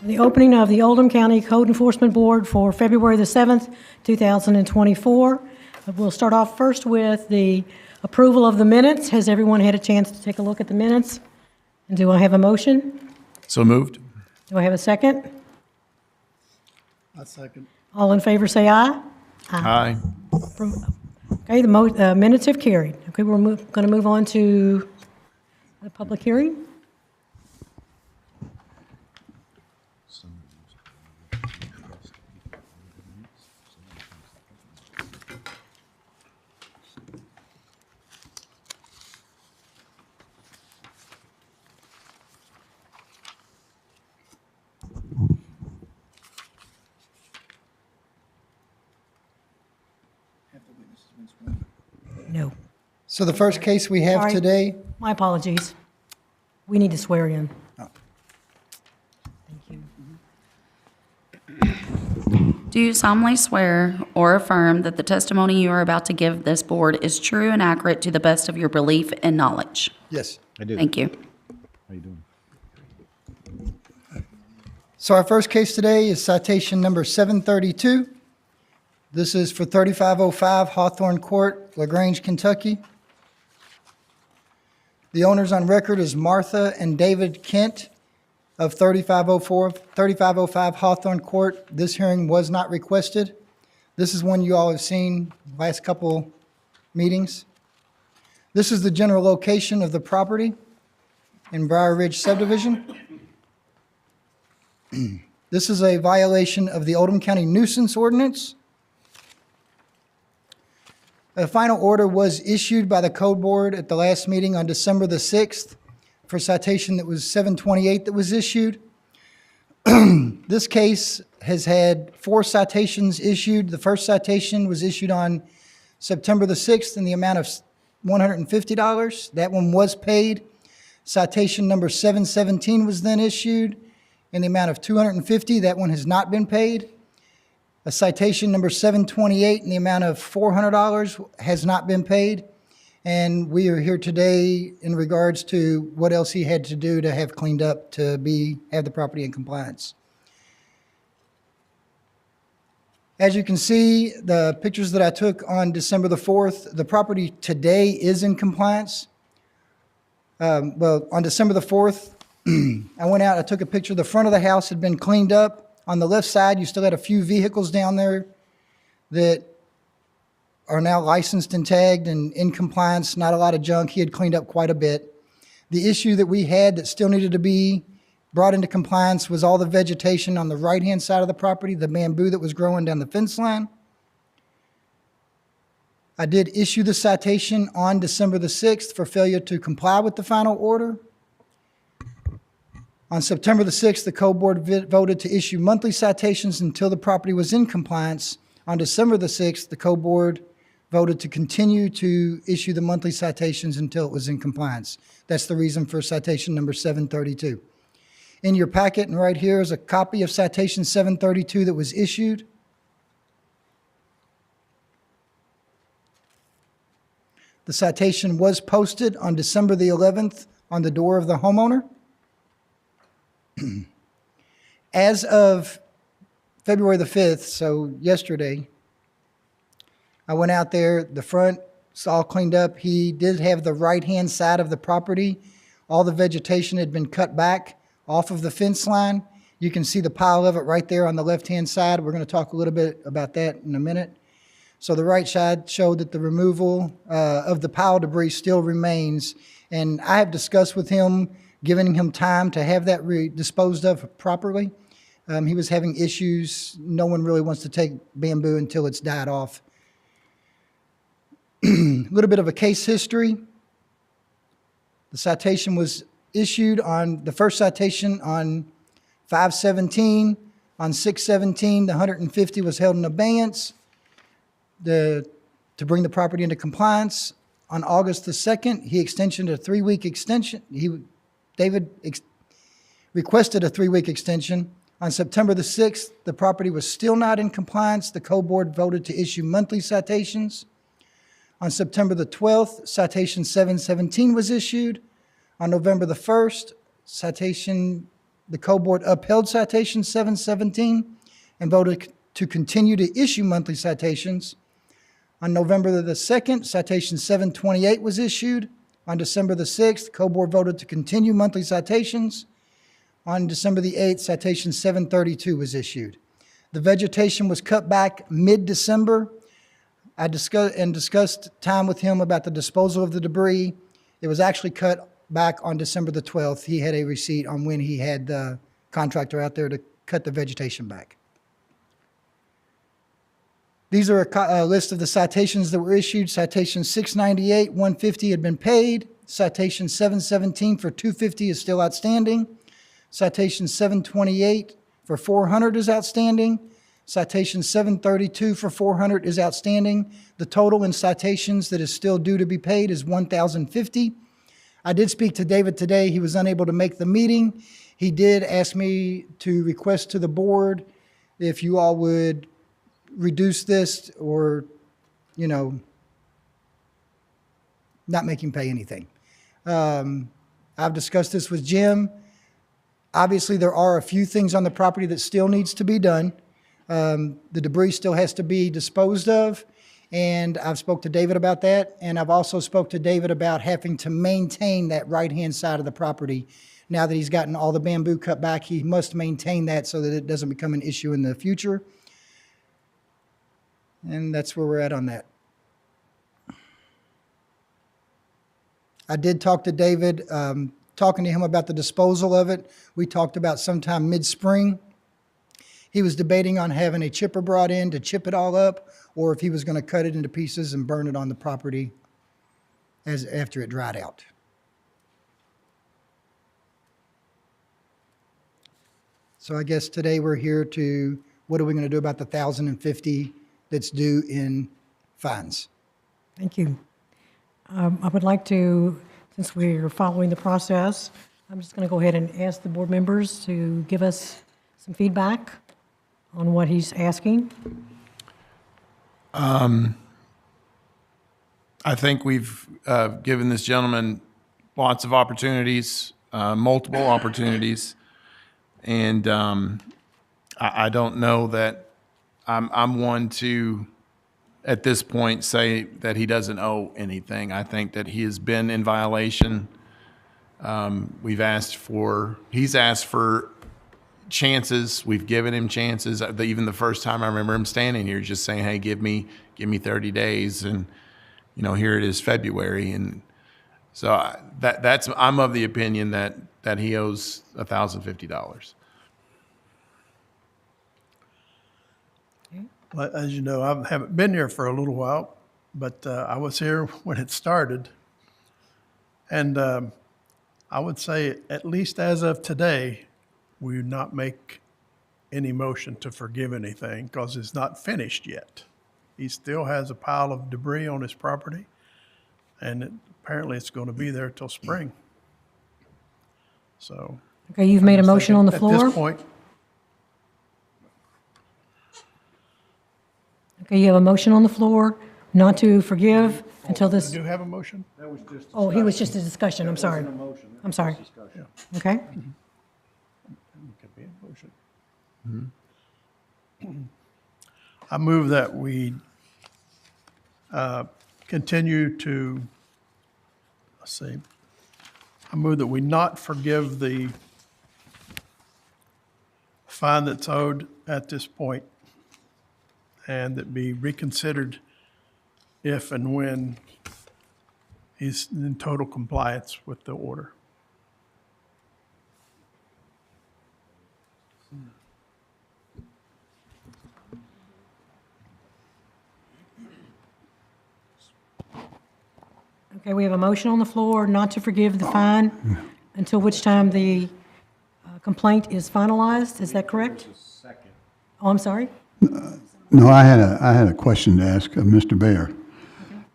The opening of the Oldham County Code Enforcement Board for February the 7th, 2024. We'll start off first with the approval of the minutes. Has everyone had a chance to take a look at the minutes? And do I have a motion? So moved. Do I have a second? I second. All in favor say aye. Aye. Okay, the minutes have carried. Okay, we're going to move on to the public hearing. No. So the first case we have Sorry. today, My apologies. We need to swear in. Oh. Thank you. Do you solemnly swear or affirm that the testimony you are about to give this board is true and accurate to the best of your belief and knowledge? yes. I do. Thank you. How you doing? So our first case today is citation number 732. This is for 3505 Hawthorne Court, LaGrange, Kentucky. The owners on record is Martha and David Kent of 3505 Hawthorne Court. This hearing was not requested. This is one you all have seen last couple meetings. This is the general location of the property in Briar Ridge subdivision. This is a violation of the Oldham County nuisance ordinance. A final order was issued by the Code Board at the last meeting on December the 6th for citation that was 728 that was issued. This case has had 4 citations issued. The first citation was issued on September the 6th in the amount of $150. That one was paid. Citation number 717 was then issued in the amount of $250. That one has not been paid. A citation number 728 in the amount of $400 has not been paid. And we are here today in regards to what else he had to do to have cleaned up to have the property in compliance. As you can see, the pictures that I took on December the 4th, the property today is in compliance. Well, on December the 4th, I went out, I took a picture. The front of the house had been cleaned up. On the left side, you still had a few vehicles down there that are now licensed and tagged and in compliance, not a lot of junk. He had cleaned up quite a bit. The issue that we had that still needed to be brought into compliance was all the vegetation on the right-hand side of the property, the bamboo that was growing down the fence line. I did issue the citation on December the 6th for failure to comply with the final order. On September the 6th, the Code Board voted to issue monthly citations until the property was in compliance. On December the 6th, the Code Board voted to continue to issue the monthly citations until it was in compliance. That's the reason for citation number 732. In your packet and right here is a copy of citation 732 that was issued. The citation was posted on December the 11th on the door of the homeowner. As of February the 5th, so yesterday, I went out there, the front's all cleaned up. He did have the right-hand side of the property. All the vegetation had been cut back off of the fence line. You can see the pile of it right there on the left-hand side. We're going to talk a little bit about that in a minute. So the right side showed that the removal of the pile debris still remains. And I have discussed with him giving him time to have that disposed of properly. He was having issues. No one really wants to take bamboo until it's died off. A little bit of a case history. The citation was issued on, the first citation on 5/17. On 6/17, the 150 was held in abeyance to bring the property into compliance. On August the 2nd, he extended a 3-week extension. David requested a 3-week extension. On September the 6th, the property was still not in compliance. The Code Board voted to issue monthly citations. On September the 12th, citation 717 was issued. On November the 1st, citation the co-board upheld citation 717 and voted to continue to issue monthly citations. On November the 2nd, citation 728 was issued. On December the 6th, co-board voted to continue monthly citations. On December the 8th, citation 732 was issued. The vegetation was cut back mid-December. I discussed time with him about the disposal of the debris. It was actually cut back on December the 12th. He had a receipt on when he had the contractor out there to cut the vegetation back. These are a list of the citations that were issued. Citation 698, 150 had been paid. Citation 717 for 250 is still outstanding. Citation 728 for 400 is outstanding. Citation 732 for 400 is outstanding. The total in citations that is still due to be paid is 1,050. I did speak to David today. He was unable to make the meeting. He did ask me to request to the board if you all would reduce this or, not make him pay anything. I've discussed this with Jim. Obviously, there are a few things on the property that still needs to be done. The debris still has to be disposed of, and I've spoke to David about that, and I've also spoke to David about having to maintain that right-hand side of the property. Now that he's gotten all the bamboo cut back, he must maintain that so that it doesn't become an issue in the future. And that's where we're at on that. I did talk to David, talking to him about the disposal of it. We talked about sometime mid-spring. He was debating on having a chipper brought in to chip it all up, or if he was going to cut it into pieces and burn it on the property after it dried out. So I guess today we're here to, what are we going to do about the 1,050 that's due in fines? Thank you. I would like to, since we're following the process, I'm just going to go ahead and ask the board members to give us some feedback on what he's asking. I think we've given this gentleman lots of opportunities, multiple opportunities, and I don't know that I'm one to, at this point, say that he doesn't owe anything. I think that he has been in violation. He's asked for chances. We've given him chances. Even the first time I remember him standing here just saying, hey, give me 30 days. And, here it is February. And so I'm of the opinion that he owes $1,050. Well, as you know, I haven't been here for a little while, but I was here when it started. And I would say, at least as of today, we would not make any motion to forgive anything because it's not finished yet. He still has a pile of debris on his property, and apparently it's going to be there till spring. So. Okay, you've made a motion on the floor? At this point, Okay, you have a motion on the floor not to forgive until do this, you have a motion? oh, he was just a discussion, I'm sorry. I'm sorry. Okay, It could be a motion. I move that we continue to, I move that we not forgive the fine that's owed at this point, and that be reconsidered if and when he's in total compliance with the order. okay, we have a motion on the floor not to forgive the fine until which time the complaint is finalized, is that correct? Oh, I'm sorry? No, I had a question to ask of Mr. Baer.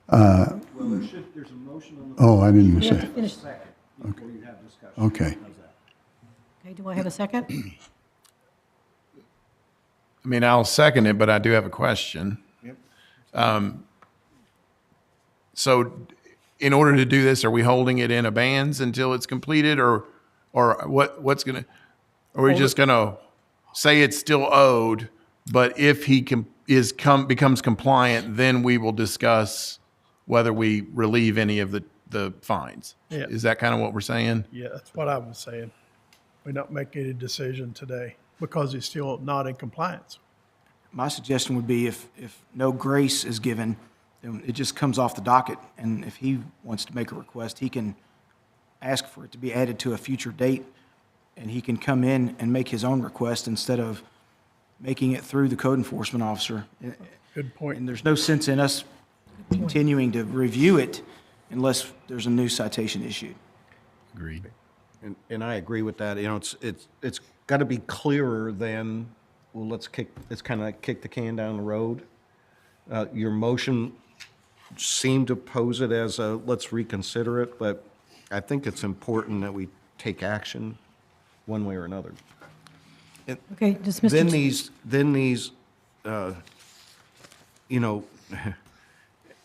Well, there's a motion on the. Oh, I didn't We have say. to finish. Second, before you have discussion. Okay. How's that? Okay, do I have a second? I mean, I'll second it, but I do have a question. So in order to do this, are we holding it in abeyance until it's completed, or what's going to, Are we just going to say it's still owed, but if he becomes compliant, then we will discuss whether we relieve any of the fines? Yeah. Is that kind of what we're saying? Yeah, that's what I was saying. We don't make any decision today because he's still not in compliance. My suggestion would be if no grace is given, then it just comes off the docket. And if he wants to make a request, he can ask for it to be added to a future date, and he can come in and make his own request instead of making it through the code enforcement officer. Good point. And there's no sense in us continuing to review it unless there's a new citation issued. Agreed. And I agree with that. You know, it's got to be clearer than, well, let's kind of kick the can down the road. Your motion seemed to pose it as a, let's reconsider it, but I think it's important that we take action one way or another. Okay, does Mr. Then these, you know,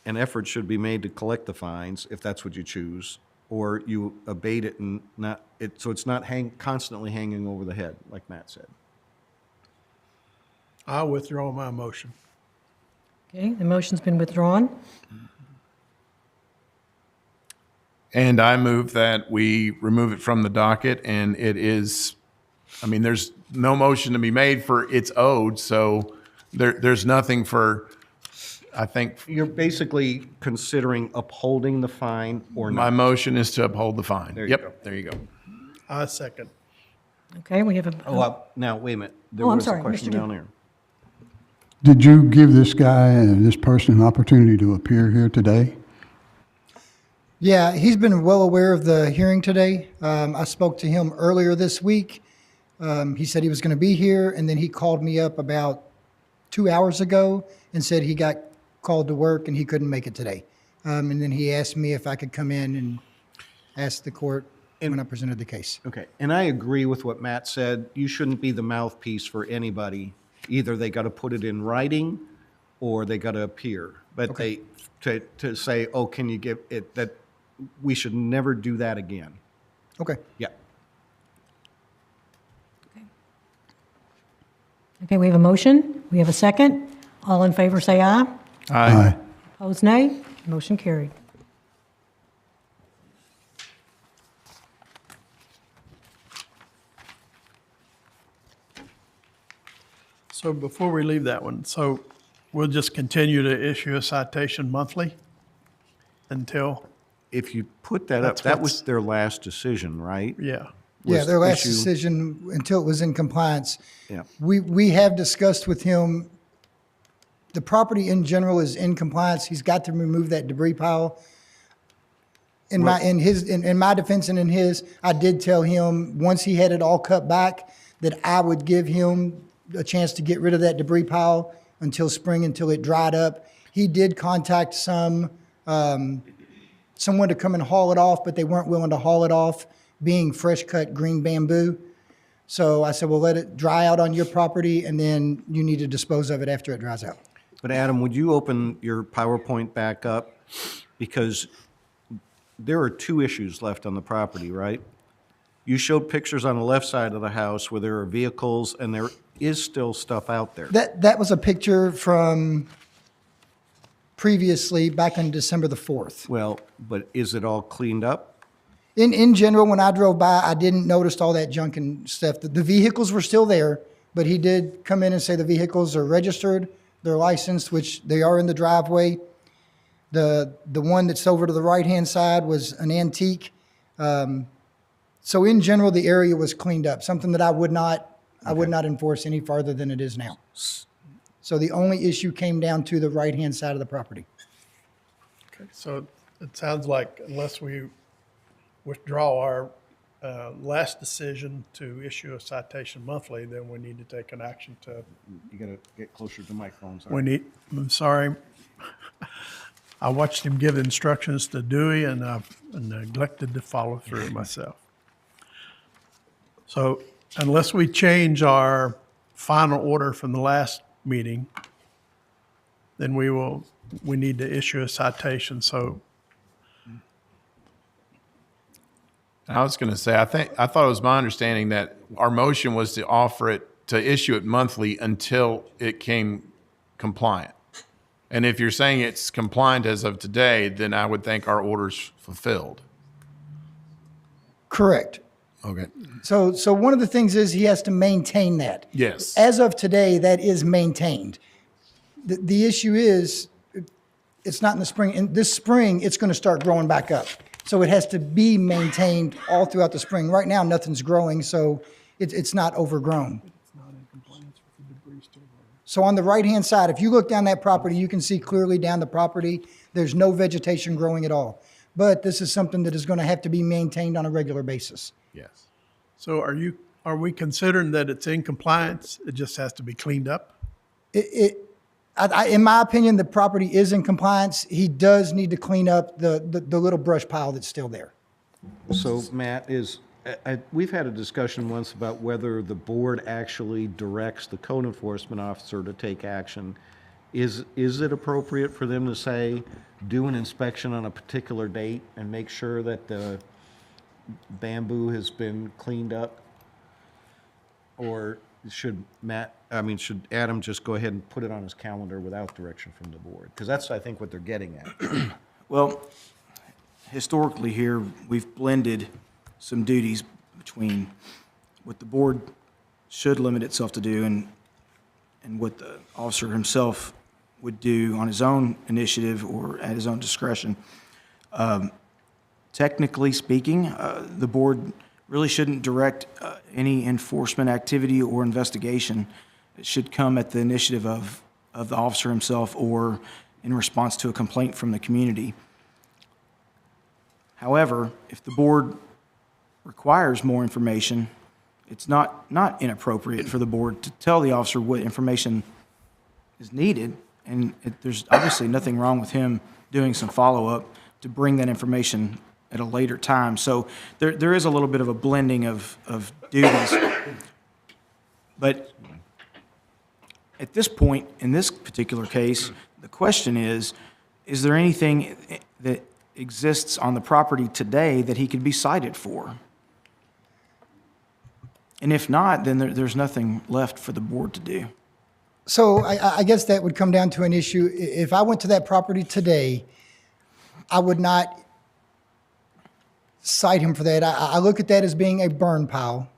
an effort should be made to collect the fines, if that's what you choose, or you abate it and so it's not constantly hanging over the head, like Matt said. I'll withdraw my motion. Okay, the motion's been withdrawn. And I move that we remove it from the docket, and it is, I mean, there's no motion to be made for it's owed, so there's nothing for, I think, You're basically considering upholding the fine or my not. motion is to uphold the fine. There you go. Yep, there you go. I second. Okay, we have a, Now, wait a minute. There Oh, I'm was sorry, a question Mr. down there. Did you give this guy and this person an opportunity to appear here today? Yeah, he's been well aware of the hearing today. I spoke to him earlier this week. He said he was going to be here, and then he called me up about 2 hours ago and said he got called to work and he couldn't make it today. And then he asked me if I could come in and ask the court when I presented the case. Okay, and I agree with what Matt said. You shouldn't be the mouthpiece for anybody. Either they got to put it in writing or they got to appear. But to say, oh, can you give it, that we should never do that again. Okay. Yeah. okay, we have a motion. We have a second. All in favor, say aye. Aye. Opposed, nay. Motion carried. So before we leave that one, so we'll just continue to issue a citation monthly until, If you put that up, That's that what's- was their last decision, right? yeah. Yeah, Was their last issue- decision until it was in compliance. Yeah. We have discussed with him, the property in general is in compliance. He's got to remove that debris pile. In my defense and in his, I did tell him, once he had it all cut back, that I would give him a chance to get rid of that debris pile until spring, until it dried up. He did contact someone to come and haul it off, but they weren't willing to haul it off, being fresh cut green bamboo. So I said, well, let it dry out on your property, and then you need to dispose of it after it dries out. But Adam, would you open your PowerPoint back up? Because there are two issues left on the property, right? You showed pictures on the left side of the house where there are vehicles and there is still stuff out there. That was a picture from previously, back on December the 4th. Well, but is it all cleaned up? In general, when I drove by, I didn't notice all that junk and stuff. The vehicles were still there, but he did come in and say the vehicles are registered, they're licensed, which they are in the driveway. The one that's over to the right-hand side was an antique. So in general, the area was cleaned up, something that I would not enforce any farther than it is now. So the only issue came down to the right-hand side of the property. Okay, so it sounds like unless we withdraw our last decision to issue a citation monthly, then we need to take an action to, You gotta get closer to the microphone, sorry. we need, I'm sorry. I watched him give instructions to Dewey and I neglected to follow through myself. So unless we change our final order from the last meeting, then we need to issue a citation. So I was going to say, I thought it was my understanding that our motion was to offer it, to issue it monthly until it came compliant. And if you're saying it's compliant as of today, then I would think our order's fulfilled. Correct. Okay. So one of the things is he has to maintain that. Yes. As of today, that is maintained. The issue is, it's not in the spring. In this spring, it's going to start growing back up. So it has to be maintained all throughout the spring. Right now, nothing's growing, so it's not overgrown. So on the right-hand side, if you look down that property, you can see clearly down the property, there's no vegetation growing at all. But this is something that is going to have to be maintained on a regular basis. Yes. So are we considering that it's in compliance? It just has to be cleaned up? In my opinion, the property is in compliance. He does need to clean up the little brush pile that's still there. So Matt, we've had a discussion once about whether the board actually directs the code enforcement officer to take action. Is it appropriate for them to say, do an inspection on a particular date and make sure that the bamboo has been cleaned up? Or should Adam just go ahead and put it on his calendar without direction from the board? Because that's, I think, what they're getting at. Well, historically here, we've blended some duties between what the board should limit itself to do and what the officer himself would do on his own initiative or at his own discretion. Technically speaking, the board really shouldn't direct any enforcement activity or investigation. It should come at the initiative of the officer himself or in response to a complaint from the community. However, if the board requires more information, it's not inappropriate for the board to tell the officer what information is needed, and there's obviously nothing wrong with him doing some follow-up to bring that information at a later time. So there is a little bit of a blending of duties. But at this point, in this particular case, the question is there anything that exists on the property today that he could be cited for? And if not, then there's nothing left for the board to do. So I guess that would come down to an issue. If I went to that property today, I would not cite him for that. I look at that as being a burn pile,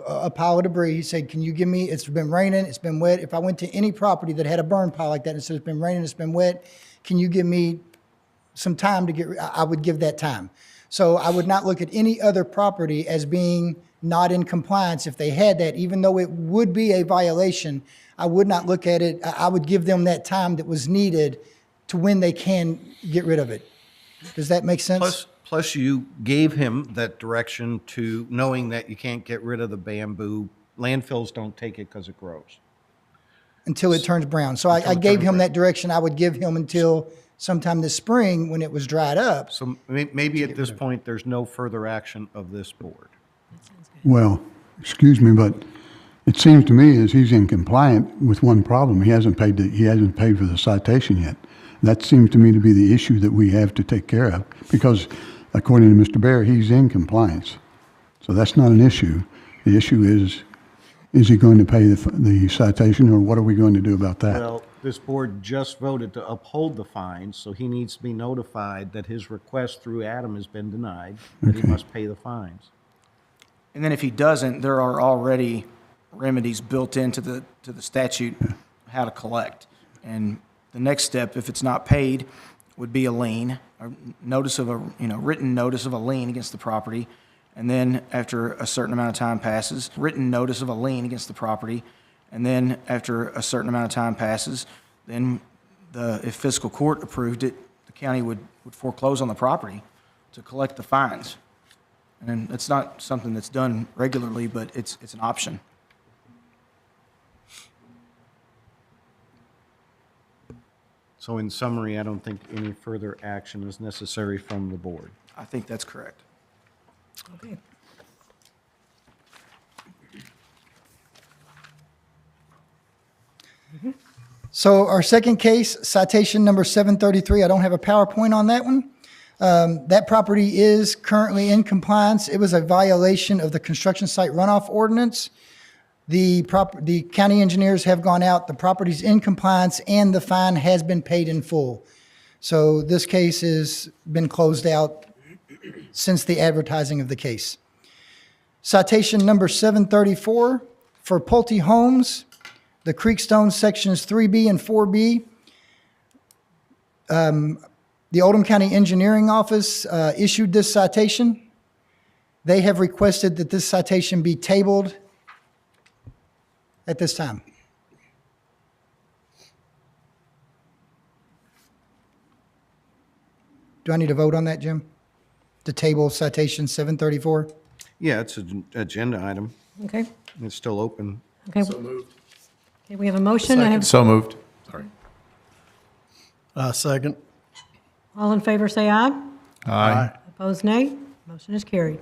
a pile of debris. He said, can you give me, it's been raining, it's been wet. If I went to any property that had a burn pile like that and said, it's been raining, it's been wet, can you give me some time to get, I would give that time. So I would not look at any other property as being not in compliance if they had that, even though it would be a violation. I would not look at it, I would give them that time that was needed to when they can get rid of it. Does that make sense? Plus you gave him that direction to knowing that you can't get rid of the bamboo. Landfills don't take it because it grows. Until it turns brown. So I gave him that direction. I would give him until sometime this spring when it was dried up. So maybe at this point, there's no further action of this board. Well, excuse me, but it seems to me as he's in compliance with one problem. He hasn't paid for the citation yet. That seems to me to be the issue that we have to take care of because according to Mr. Bear, he's in compliance. So that's not an issue. The issue is he going to pay the citation or what are we going to do about that? Well, this board just voted to uphold the fines, so he needs to be notified that his request through Adam has been denied, that he must pay the fines. And then if he doesn't, there are already remedies built into the statute how to collect. And the next step, if it's not paid, would be a lien, a notice of a, written notice of a lien against the property. And then after a certain amount of time passes, written notice of a lien against the property. And then after a certain amount of time passes, then if fiscal court approved it, the county would foreclose on the property to collect the fines. And it's not something that's done regularly, but it's an option. So in summary, I don't think any further action is necessary from the board. I think that's correct. Okay. So our second case, citation number 733, I don't have a PowerPoint on that one. That property is currently in compliance. It was a violation of the construction site runoff ordinance. The county engineers have gone out, the property's in compliance, and the fine has been paid in full. So this case has been closed out since the advertising of the case. Citation number 734 for Pulte Homes, the Creekstone Sections 3B and 4B. The Oldham County Engineering Office issued this citation. They have requested that this citation be tabled at this time. Do I need to vote on that, Jim? To table citation 734? Yeah, it's an agenda item. Okay, It's still open. okay. Okay, we have a motion. I have, So moved. Sorry. Second. all in favor, say aye. Aye. Opposed, nay. Motion is carried.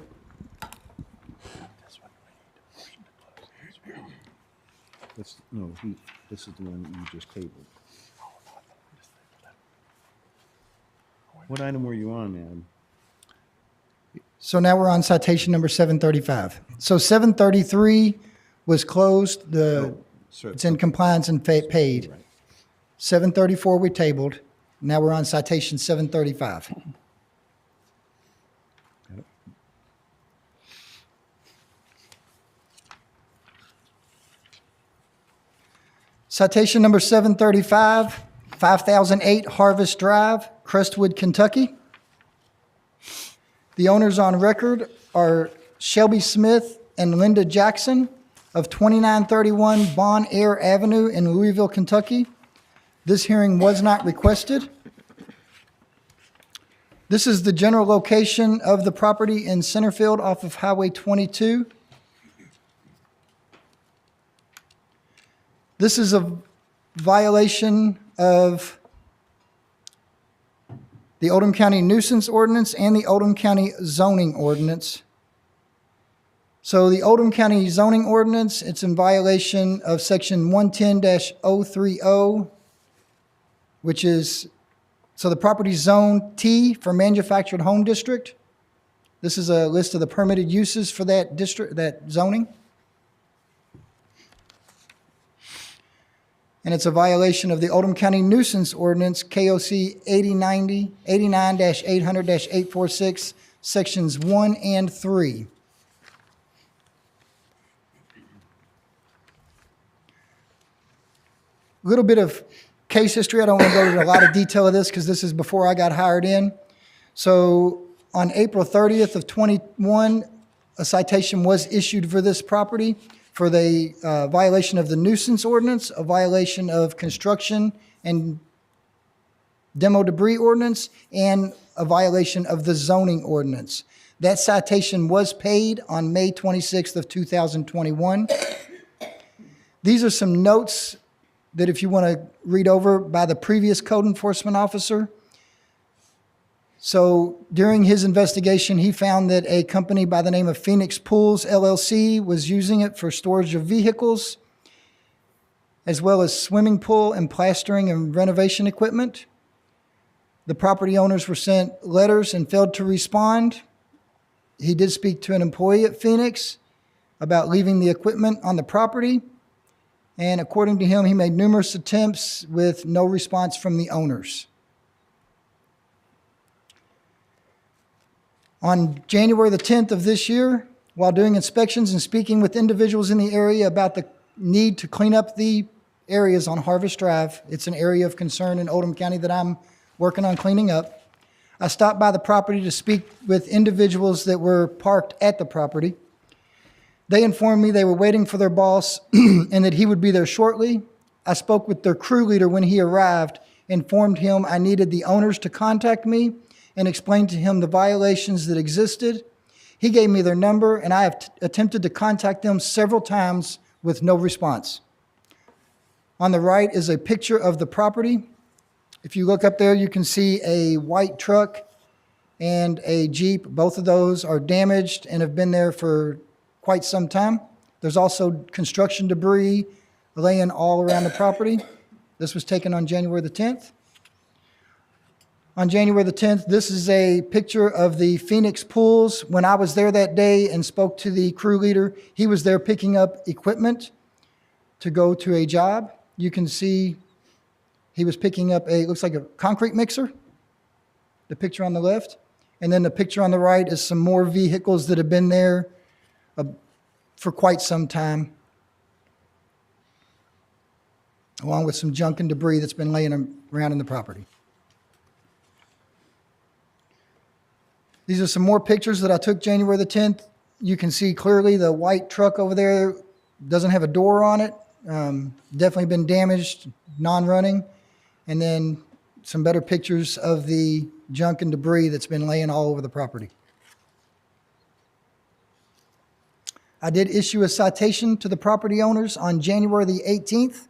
This is the one that you just tabled. What item were you on, Adam? So now we're on citation number 735. So 733 was closed, it's in compliance and paid. 734 we tabled, now we're on citation 735. Citation number 735, 5008 Harvest Drive, Crestwood, Kentucky. The owners on record are Shelby Smith and Linda Jackson of 2931 Bon Air Avenue in Louisville, Kentucky. This hearing was not requested. This is the general location of the property in Centerfield off of Highway 22. This is a violation of the Oldham County nuisance ordinance and the Oldham County zoning ordinance. So the Oldham County zoning ordinance, it's in violation of section 110-030, which is, so the property zone T for manufactured home district. This is a list of the permitted uses for that district, that zoning. And it's a violation of the Oldham County nuisance ordinance, KOC 89-800-846, sections 1 and 3. A little bit of case history. I don't want to go into a lot of detail of this because this is before I got hired in. So on April 30th of 21, a citation was issued for this property for the violation of the nuisance ordinance, a violation of construction and demo debris ordinance, and a violation of the zoning ordinance. That citation was paid on May 26th of 2021. These are some notes that if you want to read over by the previous code enforcement officer. So during his investigation, he found that a company by the name of Phoenix Pools LLC was using it for storage of vehicles, as well as swimming pool and plastering and renovation equipment. The property owners were sent letters and failed to respond. He did speak to an employee at Phoenix about leaving the equipment on the property. And according to him, he made numerous attempts with no response from the owners. On January the 10th of this year, while doing inspections and speaking with individuals in the area about the need to clean up the areas on Harvest Drive, it's an area of concern in Oldham County that I'm working on cleaning up. I stopped by the property to speak with individuals that were parked at the property. They informed me they were waiting for their boss and that he would be there shortly. I spoke with their crew leader when he arrived, informed him I needed the owners to contact me, and explained to him the violations that existed. He gave me their number, and I have attempted to contact them several times with no response. On the right is a picture of the property. If you look up there, you can see a white truck and a Jeep. Both of those are damaged and have been there for quite some time. There's also construction debris laying all around the property. This was taken on January the 10th. On January the 10th, this is a picture of the Phoenix pools. When I was there that day and spoke to the crew leader, he was there picking up equipment to go to a job. You can see he was picking up looks like a concrete mixer, the picture on the left. And then the picture on the right is some more vehicles that have been there for quite some time, along with some junk and debris that's been laying around in the property. These are some more pictures that I took January the 10th. You can see clearly the white truck over there doesn't have a door on it. Definitely been damaged, non-running. And then some better pictures of the junk and debris that's been laying all over the property. I did issue a citation to the property owners on January the 18th.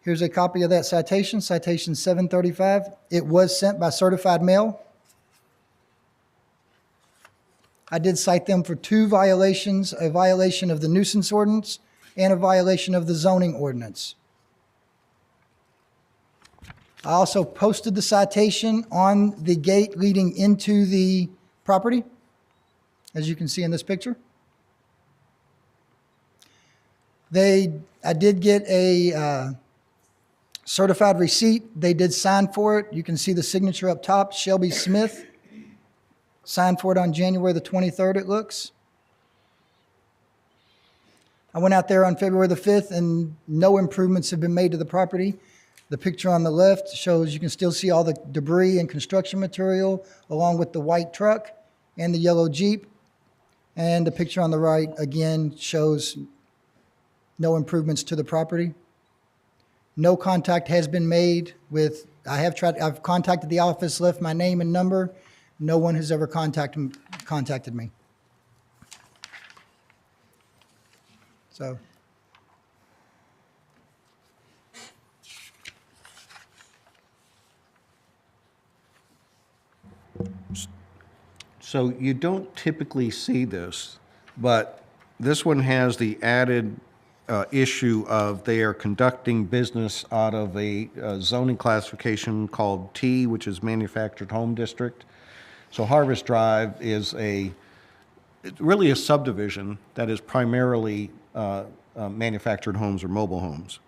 Here's a copy of that citation, citation 735. It was sent by certified mail. I did cite them for 2 violations, a violation of the nuisance ordinance and a violation of the zoning ordinance. I also posted the citation on the gate leading into the property, as you can see in this picture. I did get a certified receipt. They did sign for it. You can see the signature up top, Shelby Smith. Signed for it on January the 23rd, it looks. I went out there on February the 5th, and no improvements have been made to the property. The picture on the left shows you can still see all the debris and construction material, along with the white truck and the yellow Jeep. And the picture on the right, again, shows no improvements to the property. No contact has been made with, I've contacted the office, left my name and number. No one has ever contacted me. So. So you don't typically see this, but this one has the added issue of they are conducting business out of a zoning classification called T, which is Manufactured Home District. So Harvest Drive is it's really a subdivision that is primarily manufactured homes or mobile homes.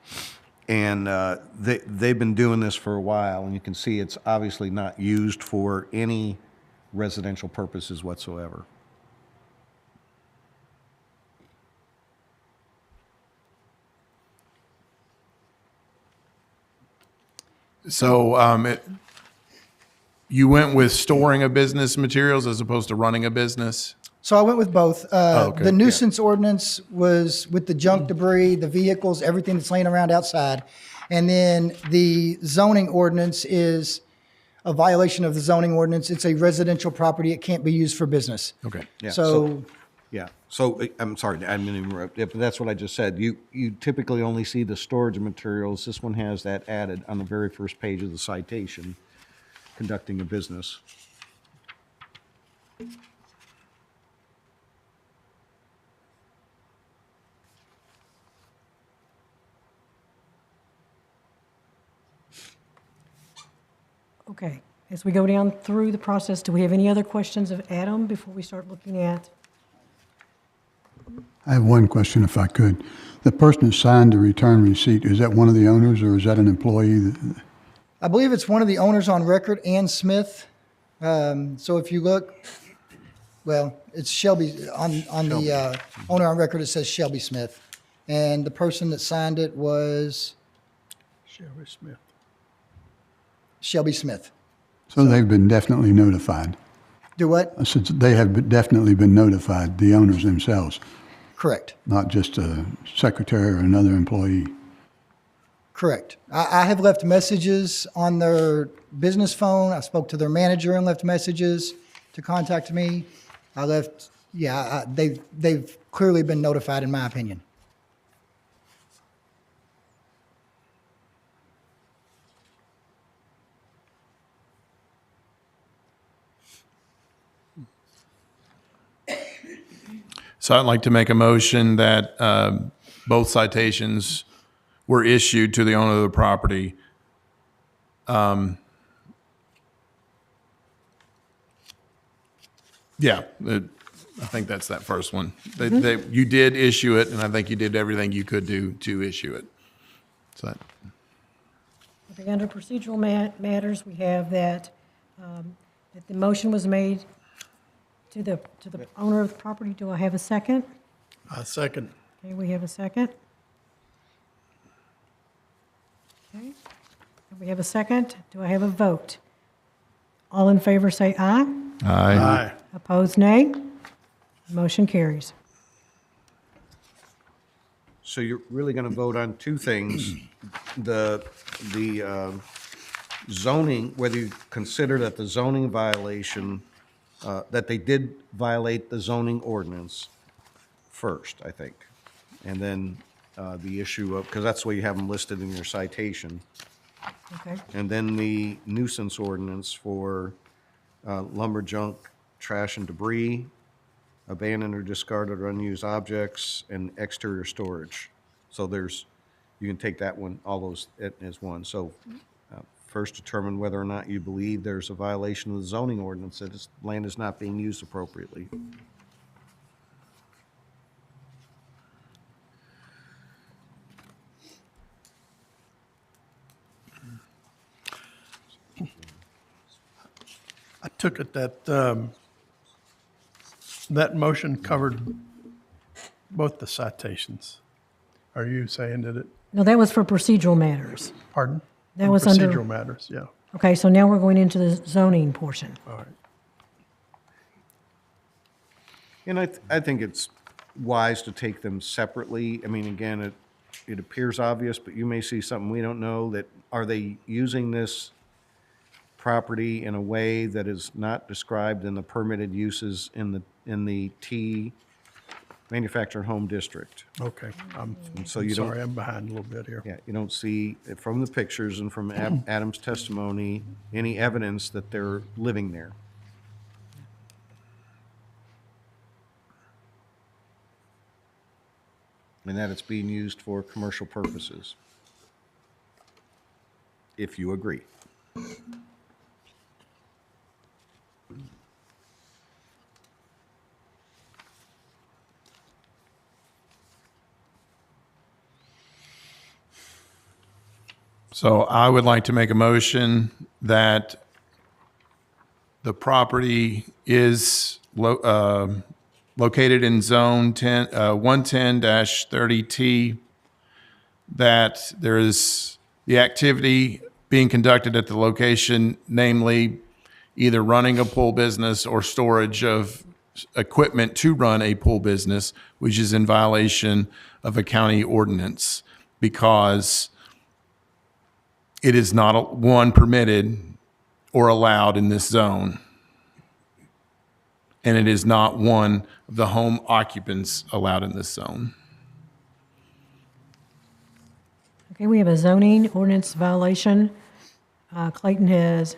And they've been doing this for a while, and you can see it's obviously not used for any residential purposes whatsoever. So you went with storing of business materials as opposed to running a business? So I went with both. Okay, The nuisance ordinance was with the junk debris, the vehicles, everything that's laying around outside. And then the zoning ordinance is a violation of the zoning ordinance. It's a residential property. It can't be used for business. Okay. Yeah, So, Yeah, so I'm sorry, I didn't interrupt. Yeah, but that's what I just said. You typically only see the storage of materials. This one has that added on the very first page of the citation, conducting a business. Okay, as we go down through the process, do we have any other questions of Adam before we start looking at? I have one question, if I could. The person who signed the return receipt, is that one of the owners or is that an employee? I believe it's one of the owners on record, Ann Smith. So if you look, well, it's Shelby, on the owner on record, it says Shelby Smith. And the person that signed it was Shelby Smith. Shelby Smith. So they've been definitely notified. Do what? I said they have definitely been notified, the owners themselves, Correct. not just a secretary or another employee. Correct. I have left messages on their business phone. I spoke to their manager and left messages to contact me. I left, they've clearly been notified, in my opinion. So I'd like to make a motion that both citations were issued to the owner of the property Yeah, I think that's that first one. You did issue it, and I think you did everything you could do to issue it. So that, Okay, under procedural matters, we have that, that the motion was made to the owner of the property. Do I have a second? Second. Okay, we have a second. Okay, we have a second. Do I have a vote? All in favor say aye. Aye. Opposed, nay. Motion carries. So you're really going to vote on two things. The zoning, whether you consider that the zoning violation, that they did violate the zoning ordinance first, I think. And then the issue of, because that's the way you have them listed in your citation. Okay, And then the nuisance ordinance for lumber, junk, trash, and debris, abandoned or discarded or unused objects, and exterior storage. So you can take that one, all those as one. So first determine whether or not you believe there's a violation of the zoning ordinance, that this land is not being used appropriately. I took it that that motion covered both the citations. Are you saying that it, no, that was for procedural matters. pardon? That was under- Procedural matters, yeah. Okay, so now we're going into the zoning portion. All right. And I think it's wise to take them separately. I mean, again, it appears obvious, but you may see something we don't know, that are they using this property in a way that is not described in the permitted uses in the T manufactured home district? Okay. I'm So you don't- sorry, I'm behind a little bit here. Yeah, you don't see, from the pictures and from Adam's testimony, any evidence that they're living there. And that it's being used for commercial purposes. If you agree. so I would like to make a motion that the property is located in zone 110-30T, that there is the activity being conducted at the location, namely either running a pool business or storage of equipment to run a pool business, which is in violation of a county ordinance because it is not one permitted or allowed in this zone. And it is not one of the home occupants allowed in this zone. Okay, we have a zoning ordinance violation. Clayton has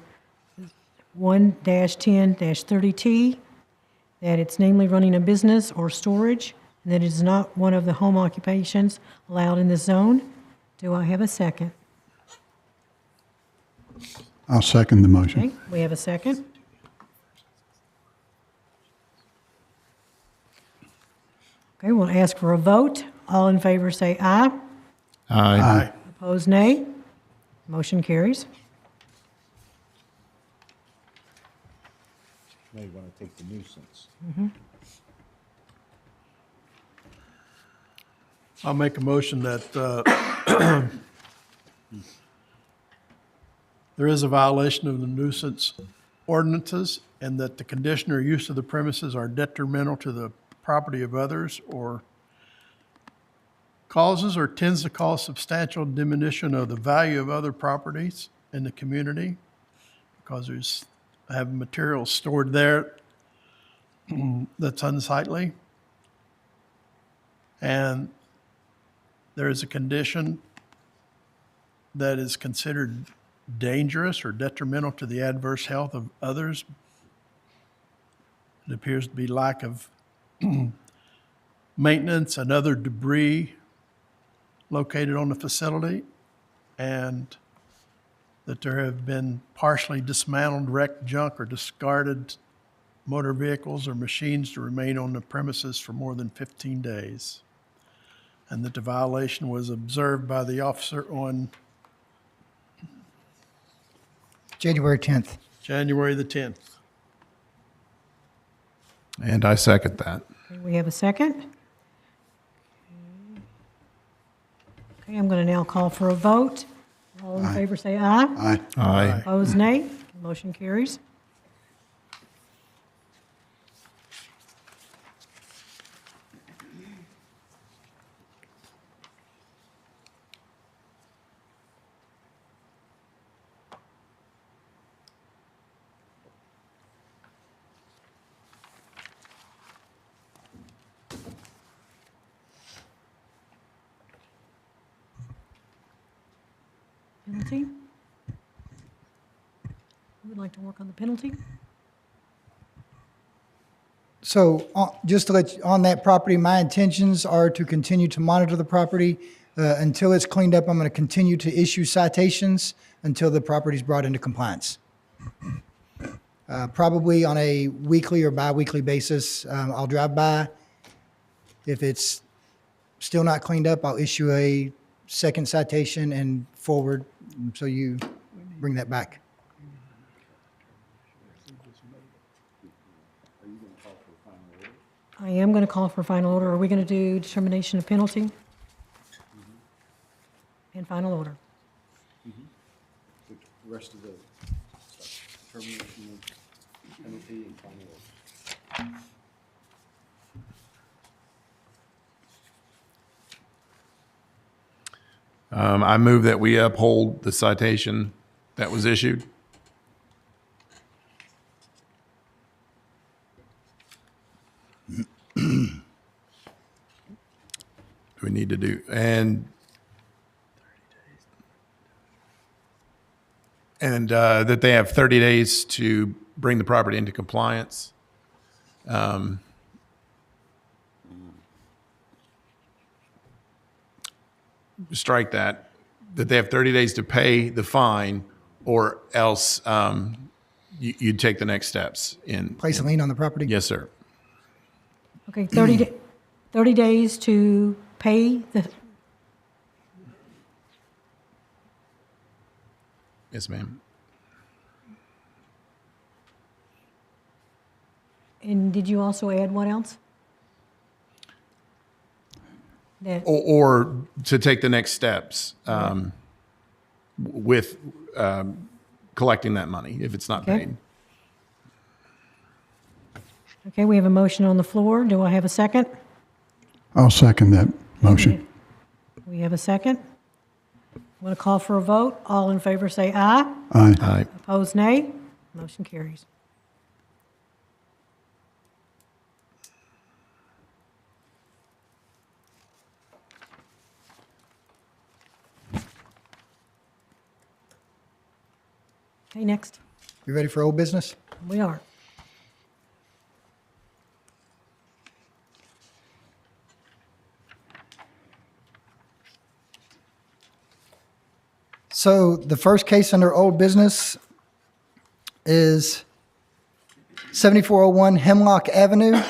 1-10-30T, that it's namely running a business or storage, and that it is not one of the home occupations allowed in this zone. Do I have a second? I'll second the motion. Okay, we have a second. Okay, we'll ask for a vote. All in favor say aye. Aye. Opposed, nay. Motion carries. Now you want to take the nuisance. I'll make a motion that there is a violation of the nuisance ordinances and that the condition or use of the premises are detrimental to the property of others or causes or tends to cause substantial diminution of the value of other properties in the community because have materials stored there that's unsightly. And there is a condition that is considered dangerous or detrimental to the adverse health of others. It appears to be lack of maintenance and other debris located on the facility, and that there have been partially dismantled, wrecked junk or discarded motor vehicles or machines to remain on the premises for more than 15 days. And that the violation was observed by the officer on January 10th. January the 10th. And I second that. Okay, we have a second. Okay, I'm going to now call for a vote. All in favor say aye. Aye. Aye. Opposed, nay. Motion carries. Penalty? Who would like to work on the penalty? So just to let you, on that property, my intentions are to continue to monitor the property until it's cleaned up. I'm going to continue to issue citations until the property is brought into compliance. Probably on a weekly or bi-weekly basis. I'll drive by. If it's still not cleaned up, I'll issue a second citation and forward, so you bring that back. I am going to call for final order. Are we going to do determination of penalty? And final order. The rest of the stuff, termination of penalty and final order. I move that we uphold the citation that was issued. Do we need to do, and that they have 30 days to bring the property into compliance. Strike that they have 30 days to pay the fine, or else you'd take the next steps in. Place a lien on the property? Yes, sir. Okay, 30 days to pay the, Yes, ma'am. and did you also add what else? That, Or to take the next steps with collecting that money if it's not Okay. paid. okay, we have a motion on the floor. Do I have a second? I'll second that motion. We have a second. I'm going to call for a vote. All in favor say aye. Aye. Aye. Opposed, nay. Motion carries. Okay, next. You ready for old business? We are. So the first case under old business is 7401 Hemlock Avenue.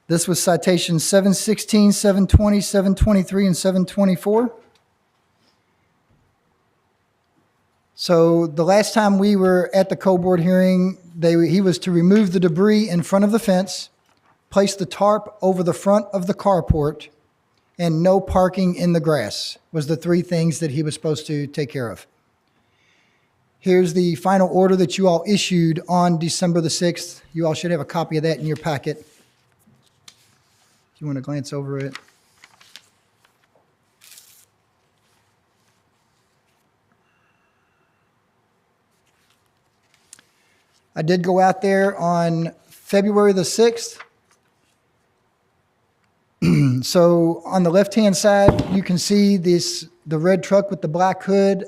This was citation 716, 720, 723, and 724. So the last time we were at the co-board hearing, he was to remove the debris in front of the fence, place the tarp over the front of the carport, and no parking in the grass was the three things that he was supposed to take care of. Here's the final order that you all issued on December the 6th. You all should have a copy of that in your packet. If you want to glance over it. I did go out there on February the 6th. So on the left-hand side, you can see the red truck with the black hood.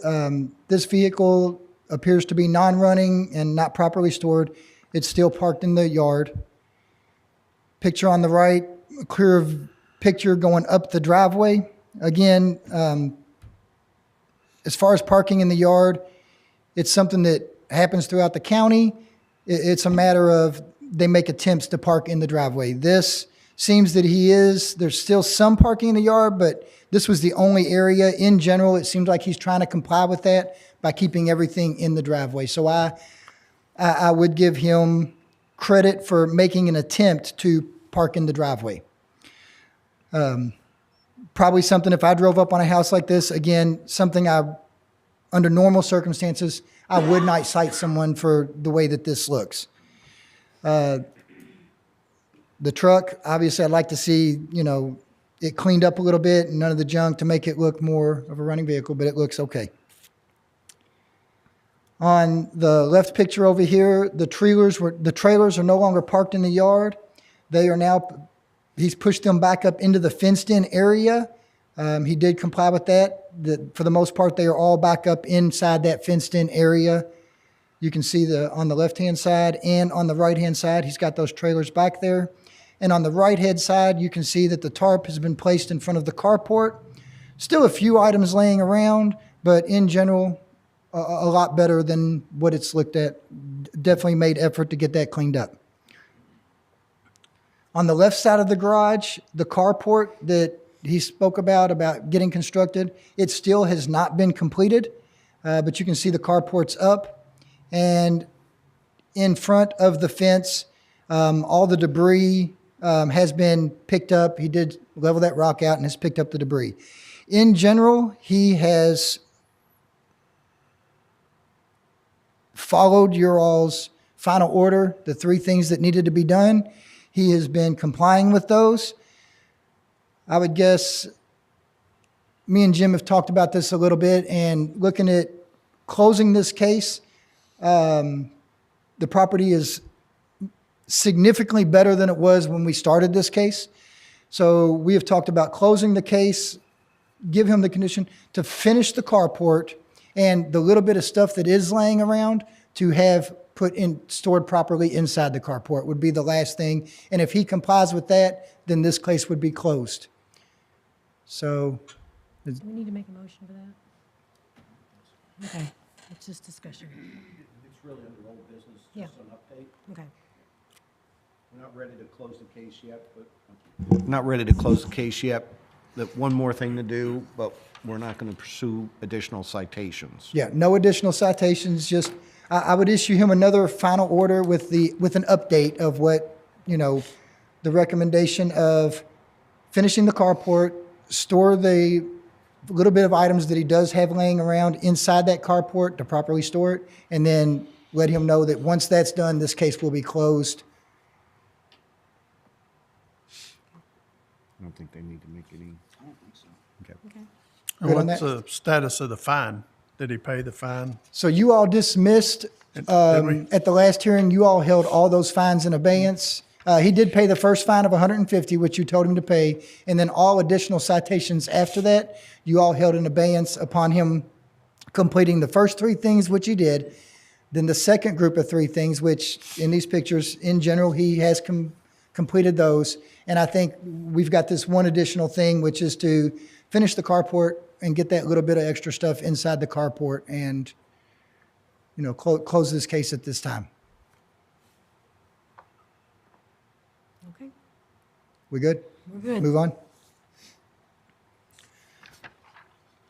This vehicle appears to be non-running and not properly stored. It's still parked in the yard. Picture on the right, a clear picture going up the driveway. Again, as far as parking in the yard, it's something that happens throughout the county. It's a matter of they make attempts to park in the driveway. This seems that there's still some parking in the yard, but this was the only area. In general, it seems like he's trying to comply with that by keeping everything in the driveway. So I would give him credit for making an attempt to park in the driveway. Probably something, if I drove up on a house like this, again, something under normal circumstances, I would not cite someone for the way that this looks. The truck, obviously, I'd like to see, it cleaned up a little bit and none of the junk to make it look more of a running vehicle, but it looks okay. On the left picture over here, the trailers are no longer parked in the yard. They are now, he's pushed them back up into the fenced-in area. He did comply with that. For the most part, they are all back up inside that fenced-in area. You can see on the left-hand side and on the right-hand side, he's got those trailers back there. And on the right-hand side, you can see that the tarp has been placed in front of the carport. Still a few items laying around, but in general, a lot better than what it's looked at. Definitely made effort to get that cleaned up. On the left side of the garage, the carport that he spoke about getting constructed, it still has not been completed, but you can see the carport's up. And in front of the fence, all the debris has been picked up. He did level that rock out and has picked up the debris. In general, he has followed your all's final order, the 3 things that needed to be done. He has been complying with those. I would guess me and Jim have talked about this a little bit, and looking at closing this case, the property is significantly better than it was when we started this case. So we have talked about closing the case, give him the condition to finish the carport, and the little bit of stuff that is laying around to have stored properly inside the carport would be the last thing. And if he complies with that, then this case would be closed. So, Do we need to make a motion for that? Okay, it's just discussion. It's really under old business, Yeah. just an update. Okay. We're not ready to close the case yet, but. Not ready to close the case yet. One more thing to do, but we're not going to pursue additional citations. yeah, no additional citations, just, I would issue him another final order with an update of what, the recommendation of finishing the carport, store the little bit of items that he does have laying around inside that carport to properly store it, and then let him know that once that's done, this case will be closed. I don't think they need to make any. I don't think so. Okay. And Good on what's that? the status of the fine? Did he pay the fine? So you all dismissed, Did at we? the last hearing, you all held all those fines in abeyance. He did pay the first fine of $150, which you told him to pay, and then all additional citations after that, you all held in abeyance upon him completing the first 3 things, which he did. Then the second group of 3 things, which in these pictures, in general, he has completed those. And I think we've got this one additional thing, which is to finish the carport and get that little bit of extra stuff inside the carport and, close this case at this time. Okay, We good? we're good. Move on.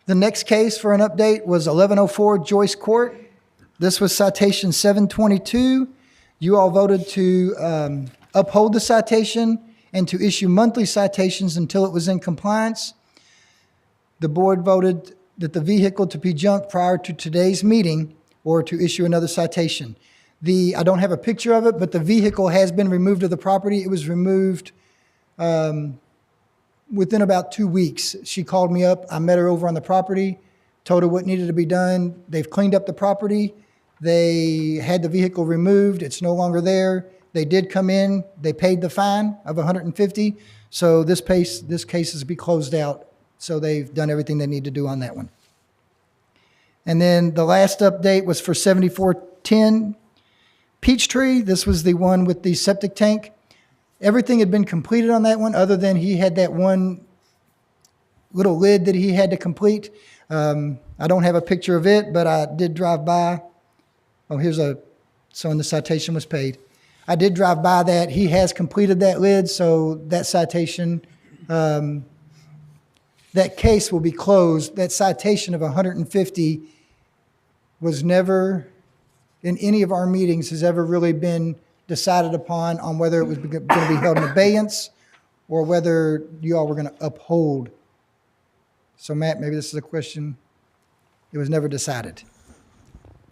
The next case for an update was 1104 Joyce Court. This was citation 722. You all voted to uphold the citation and to issue monthly citations until it was in compliance. The board voted that the vehicle to be junked prior to today's meeting or to issue another citation. I don't have a picture of it, but the vehicle has been removed of the property. It was removed within about 2 weeks. She called me up. I met her over on the property, told her what needed to be done. They've cleaned up the property. They had the vehicle removed. It's no longer there. They did come in. They paid the fine of $150. So this case is to be closed out. So they've done everything they need to do on that one. And then the last update was for 7410 Peachtree. This was the one with the septic tank. Everything had been completed on that one, other than he had that one little lid that he had to complete. I don't have a picture of it, but I did drive by. Oh, here's a So, and the citation was paid. I did drive by that. He has completed that lid, so that citation, that case will be closed. That citation of 150 was never, in any of our meetings, has ever really been decided upon on whether it was going to be held in abeyance or whether you all were going to uphold. So Matt, maybe this is a question. It was never decided.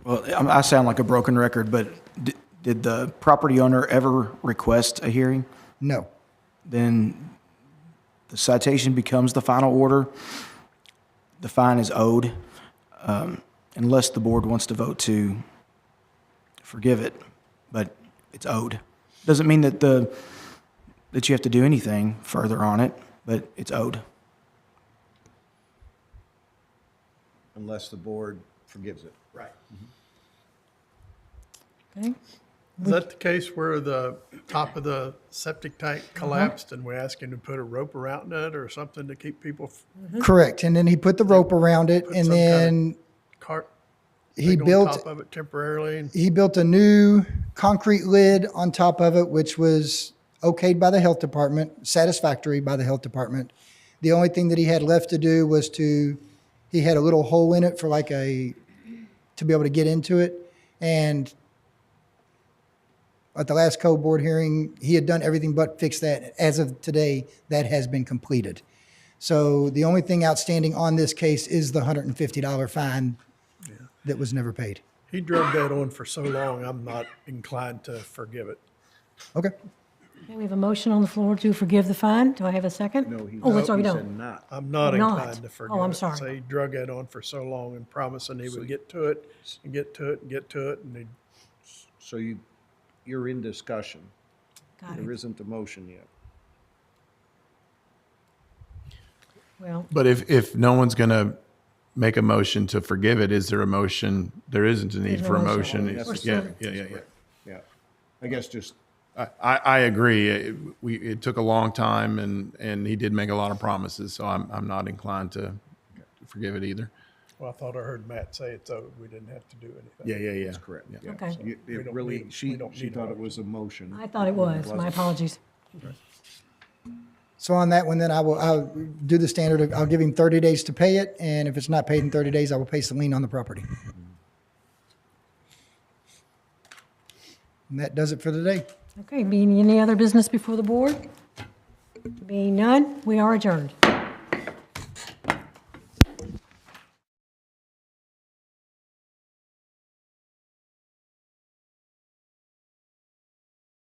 Well, I sound like a broken record, but did the property owner ever request a hearing? No. Then the citation becomes the final order. The fine is owed, unless the board wants to vote to forgive it, but it's owed. Doesn't mean that that you have to do anything further on it, but it's owed. Unless the board forgives it. Right. Okay. Is that the case where the top of the septic tank collapsed and we asked him to put a rope around it or something to keep people Correct. And then he put the rope around it, Put and some kind of then cart he thing on built top of it temporarily? And he built a new concrete lid on top of it, which was okayed by the health department, satisfactory by the health department. The only thing that he had left to do was he had a little hole in it for to be able to get into it. And at the last code board hearing, he had done everything but fix that. As of today, that has been completed. So the only thing outstanding on this case is the $150 fine that was never paid. he drug that on for so long, I'm not inclined to forgive it. Okay. Okay, we have a motion on the floor to forgive the fine. Do I have a second? No, he, Oh, I'm sorry, we he don't. said not. I'm not Not. inclined to forgive Oh, I'm it. sorry. So he drug that on for so long and promising he would get to it and get to it and get to it, and he So you're in discussion. Got There it. isn't a motion yet. Well, But if no one's going to make a motion to forgive it, is there a motion? There isn't a need There's for a no motion. motion. We're Yeah, still- yeah. Yeah. I guess just, I agree. It took a long time, and he did make a lot of promises, so I'm not inclined to forgive it either. well, I thought I heard Matt say it's owed. We didn't have to do anything. Yeah. that's correct. Yeah. Okay. So We It don't really, need- we she don't need a thought it was a motion. I thought it was. My apologies. So on that one, then I'll do the standard. I'll give him 30 days to pay it, and if it's not paid in 30 days, I will place a lien on the property. And that does it for today. Okay, being any other business before the board? Being none, we are adjourned.